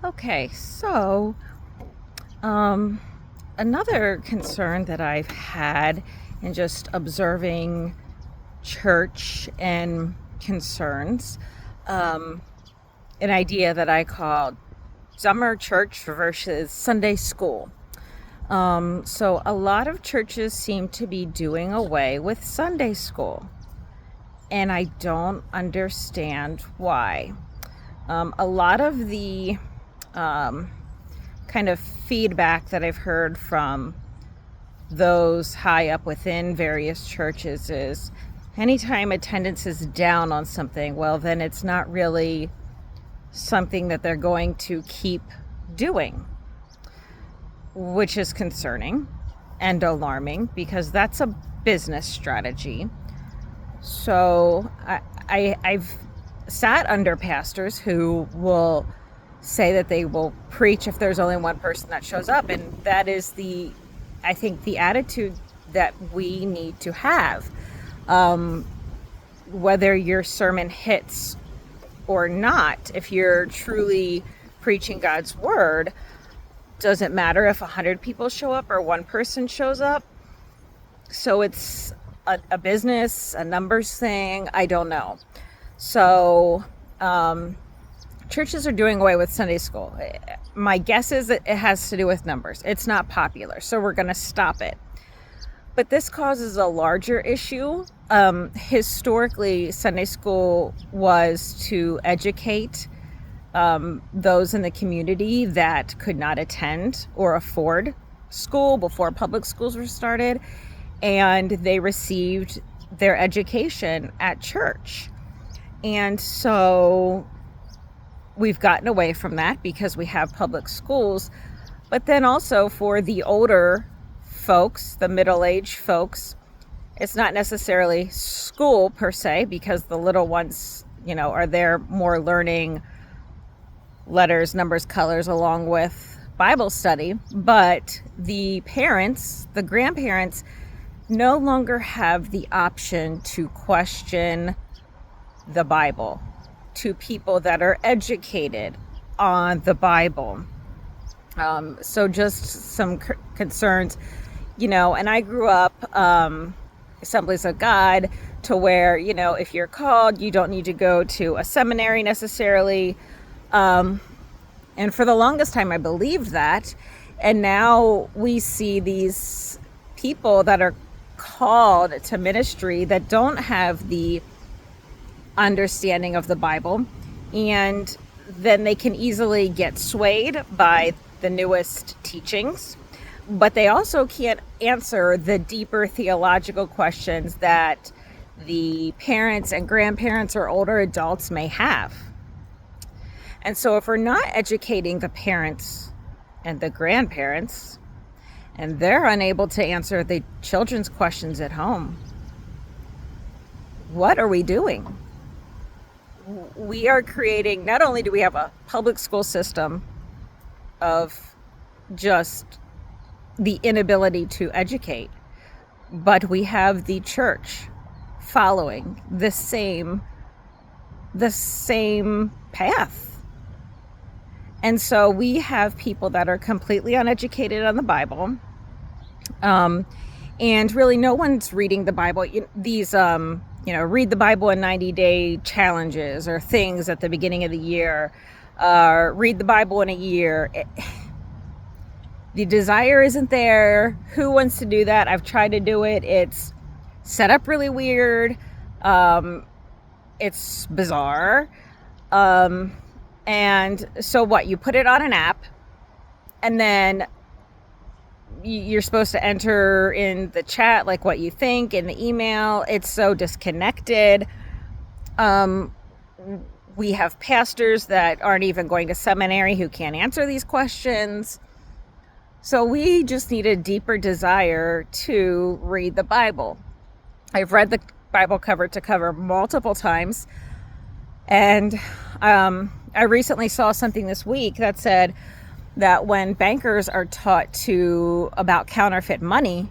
Okay, so um, another concern that I've had in just observing church and concerns, um, an idea that I call summer church versus Sunday school. So a lot of churches seem to be doing away with Sunday school, and I don't understand why. A lot of the um, kind of feedback that I've heard from those high up within various churches is anytime attendance is down on something, well, then it's not really something that they're going to keep doing, which is concerning and alarming because that's a business strategy. So I've sat under pastors who will say that they will preach if there's only one person that shows up. And that is I think, the attitude that we need to have. Whether your sermon hits or not, if you're truly preaching God's word, doesn't matter if 100 people show up or one person shows up. So it's a business, a numbers thing. I don't know. So, churches are doing away with Sunday school. My guess is that it has to do with numbers. It's not popular, so we're going to stop it. But this causes a larger issue. Historically, Sunday school was to educate those in the community that could not attend or afford school before public schools were started, and they received their education at church. And so we've gotten away from that because we have public schools. But then also for the older folks, the middle-aged folks, it's not necessarily school per se, because the little ones, are there more learning letters, numbers, colors, along with Bible study. But the parents, the grandparents, no longer have the option to question the Bible to people that are educated on the Bible. So just some concerns, and I grew up Assemblies of God, to where, if you're called, you don't need to go to a seminary necessarily. And for the longest time, I believed that. And now we see these people that are called to ministry that don't have the understanding of the Bible, and then they can easily get swayed by the newest teachings, but they also can't answer the deeper theological questions that the parents and grandparents or older adults may have. And so if we're not educating the parents and the grandparents, and they're unable to answer the children's questions at home, what are we doing? We are creating, not only do we have a public school system of just the inability to educate, but we have the church following the same path. And so we have people that are completely uneducated on the Bible, and really no one's reading the Bible. These read the Bible in 90-day challenges or things at the beginning of the year, read the Bible in a year. The desire isn't there. Who wants to do that? I've tried to do it. It's set up really weird. It's bizarre. And so what? You put it on an app, and then you're supposed to enter in the chat like what you think in the email. It's so disconnected. We have pastors that aren't even going to seminary who can't answer these questions. So we just need a deeper desire to read the Bible. I've read the Bible cover to cover multiple times, and I recently saw something this week that said that when bankers are taught about counterfeit money,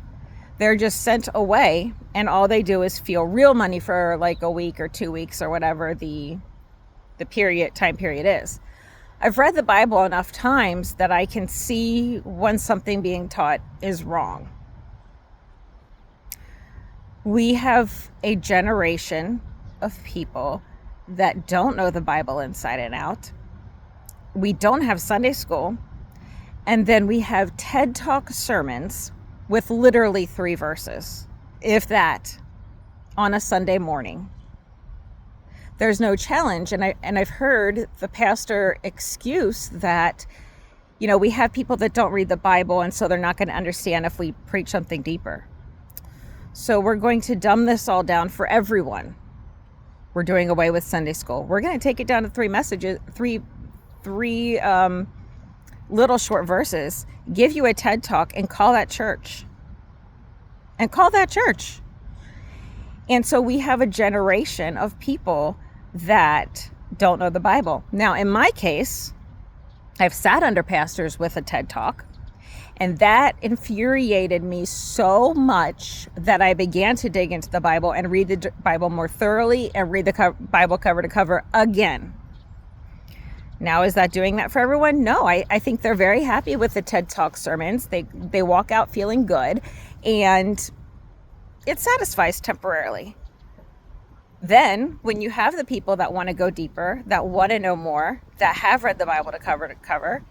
they're just sent away, and all they do is feel real money for like a week or 2 weeks or whatever the time period is. I've read the Bible enough times that I can see when something being taught is wrong. We have a generation of people that don't know the Bible inside and out. We don't have Sunday school. And then we have TED Talk sermons with literally 3 verses, if that, on a Sunday morning. There's no challenge. And I've heard the pastor excuse that, we have people that don't read the Bible, and so they're not going to understand if we preach something deeper. So we're going to dumb this all down for everyone. We're doing away with Sunday school. We're going to take it down to 3 messages, three little short verses, give you a TED Talk, and call that church. And so we have a generation of people that don't know the Bible. Now, in my case, I've sat under pastors with a TED Talk, and that infuriated me so much that I began to dig into the Bible and read the Bible more thoroughly and read the Bible cover to cover again. Now, is that doing that for everyone? No, I think they're very happy with the TED Talk sermons. They walk out feeling good, and it satisfies temporarily. Then, when you have the people that want to go deeper, that want to know more, that have read the Bible to cover,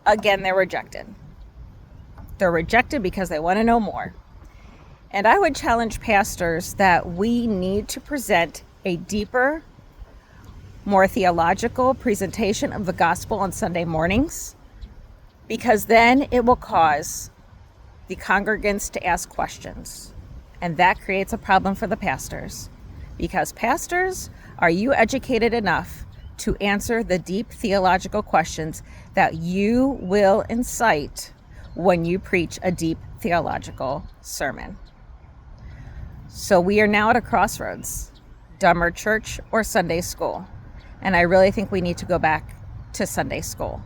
again, they're rejected. They're rejected because they want to know more. And I would challenge pastors that we need to present a deeper, more theological presentation of the gospel on Sunday mornings, because then it will cause the congregants to ask questions. And that creates a problem for the pastors. Because pastors, are you educated enough to answer the deep theological questions that you will incite when you preach a deep theological sermon? So we are now at a crossroads, dumber church or Sunday school. And I really think we need to go back to Sunday school.